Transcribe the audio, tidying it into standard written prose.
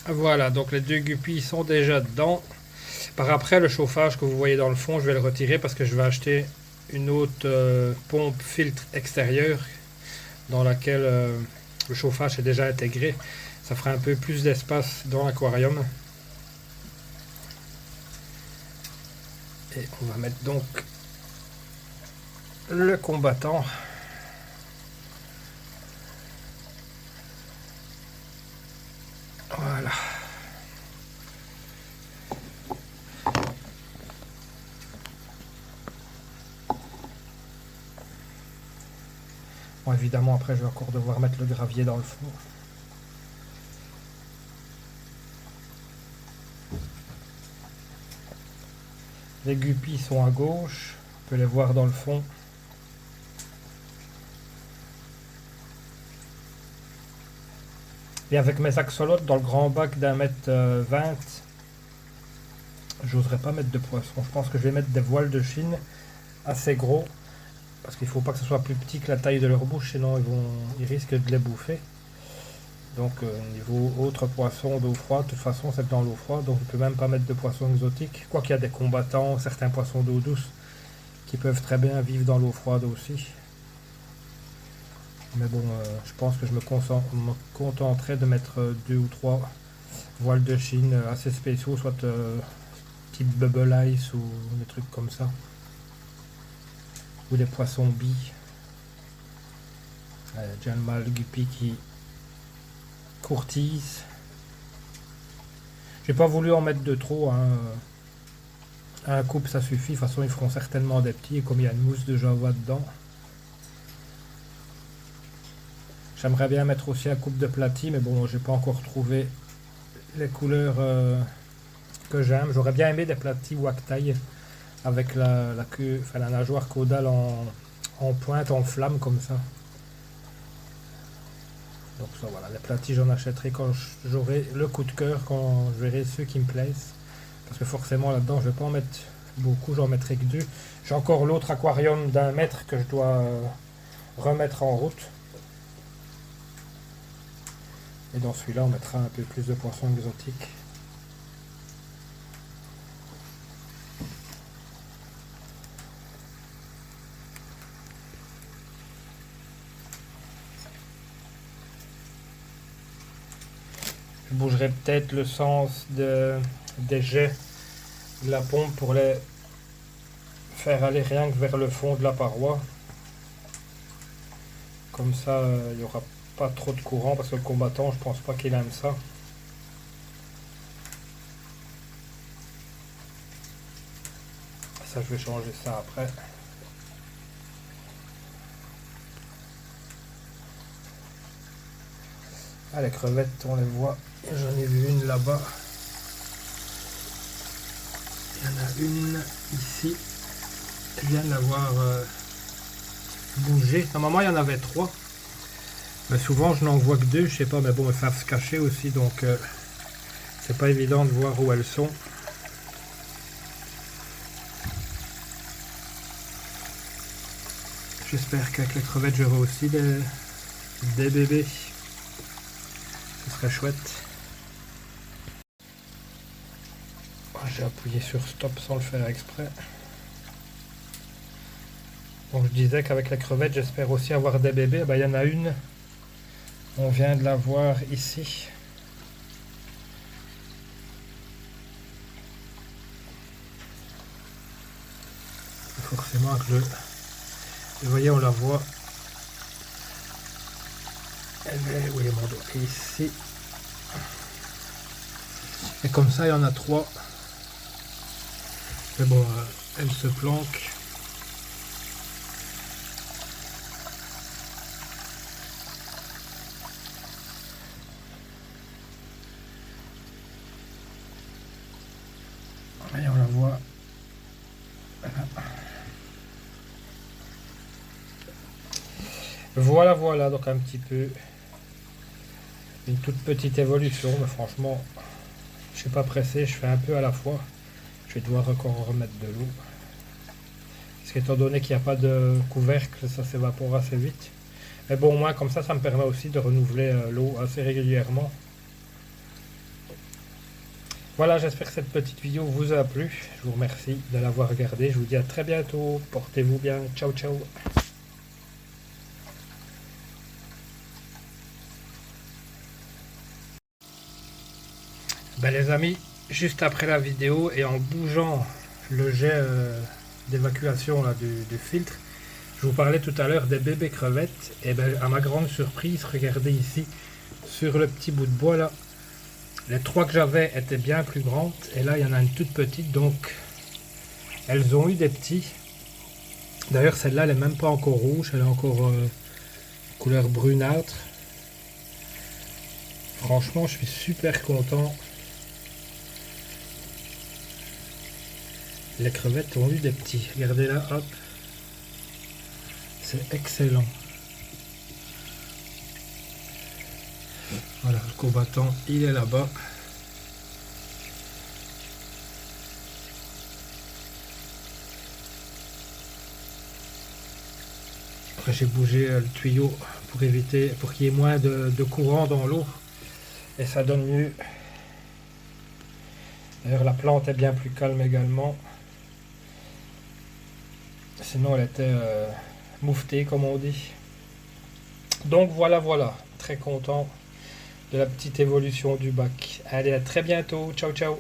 Voilà, donc les deux guppies sont déjà dedans. Par après, le chauffage que vous voyez dans le fond, je vais le retirer parce que je vais acheter une autre pompe filtre extérieure dans laquelle le chauffage est déjà intégré. Ça fera un peu plus d'espace dans l'aquarium. Et on va mettre donc le combattant. Voilà. Bon, évidemment, après, je vais encore devoir mettre le gravier dans le fond. Les guppies sont à gauche. On peut les voir dans le fond. Et avec mes axolotes dans le grand bac d'1,20 m, j'oserais pas mettre de poisson. Je pense que je vais mettre des voiles de Chine assez gros. Parce qu'il ne faut pas que ce soit plus petit que la taille de leur bouche, sinon ils risquent de les bouffer. Donc niveau autre poisson d'eau froide, de toute façon c'est dans l'eau froide, donc je ne peux même pas mettre de poissons exotiques. Quoi qu'il y a des combattants, certains poissons d'eau douce qui peuvent très bien vivre dans l'eau froide aussi. Mais bon, je pense que je me contenterai de mettre 2 ou 3 voiles de Chine assez spéciaux, soit type Bubble Ice ou des trucs comme ça. Ou des poissons billes. Déjà le mâle guppy qui courtise. J'ai pas voulu en mettre de trop. Hein. Un couple ça suffit. De toute façon, ils feront certainement des petits. Et comme il y a une mousse de java dedans. J'aimerais bien mettre aussi un couple de platy, mais bon, j'ai pas encore trouvé les couleurs que j'aime. J'aurais bien aimé des platy wactail avec la queue, enfin la nageoire caudale en pointe, en flamme comme ça. Donc ça voilà, les platy j'en achèterai quand j'aurai le coup de cœur, quand je verrai ceux qui me plaisent. Parce que forcément là-dedans je vais pas en mettre beaucoup, j'en mettrai que 2. J'ai encore l'autre aquarium d'1 m que je dois remettre en route. Et dans celui-là on mettra un peu plus de poissons exotiques. Je bougerai peut-être le sens des jets de la pompe pour les faire aller rien que vers le fond de la paroi. Comme ça, il n'y aura pas trop de courant parce que le combattant, je pense pas qu'il aime ça. Ça, je vais changer ça après. Ah, les crevettes, on les voit. J'en ai vu une là-bas. Il y en a une ici. Je viens de la voir bouger. Normalement, il y en avait 3. Mais souvent, je n'en vois que 2. Je sais pas, mais bon, elles savent se cacher aussi. Donc, c'est pas évident de voir où elles sont. J'espère qu'avec les crevettes, j'aurai aussi des bébés. Ce serait chouette. J'ai appuyé sur stop sans le faire exprès. Donc je disais qu'avec les crevettes, j'espère aussi avoir des bébés. Il y en a une. On vient de la voir ici. Forcément que vous voyez, on la voit. Elle est, oui, mon dos est ici. Et comme ça, il y en a 3. Mais bon, elle se planque. Et on la voit. Voilà, donc un petit peu une toute petite évolution, mais franchement, je suis pas pressé, je fais un peu à la fois. Je vais devoir encore remettre de l'eau. Parce qu'étant donné qu'il n'y a pas de couvercle, ça s'évapore assez vite. Mais bon, au moins comme ça me permet aussi de renouveler l'eau assez régulièrement. Voilà, j'espère que cette petite vidéo vous a plu. Je vous remercie de l'avoir regardée. Je vous dis à très bientôt. Portez-vous bien. Ciao, ciao. Ben les amis, juste après la vidéo et en bougeant le jet d'évacuation là, du filtre, je vous parlais tout à l'heure des bébés crevettes. Et ben à ma grande surprise, regardez ici, sur le petit bout de bois là, les 3 que j'avais étaient bien plus grandes. Et là, il y en a une toute petite, donc elles ont eu des petits. D'ailleurs, celle-là, elle est même pas encore rouge, elle est encore couleur brunâtre. Franchement, je suis super content. Les crevettes ont eu des petits. Regardez là, hop. C'est excellent. Voilà, le combattant, il est là-bas. Après, j'ai bougé le tuyau pour éviter, pour qu'il y ait moins de courant dans l'eau. Et ça donne mieux. D'ailleurs, la plante est bien plus calme également. Sinon, elle était mouvetée, comme on dit. Donc voilà, très content de la petite évolution du bac. Allez, à très bientôt. Ciao, ciao.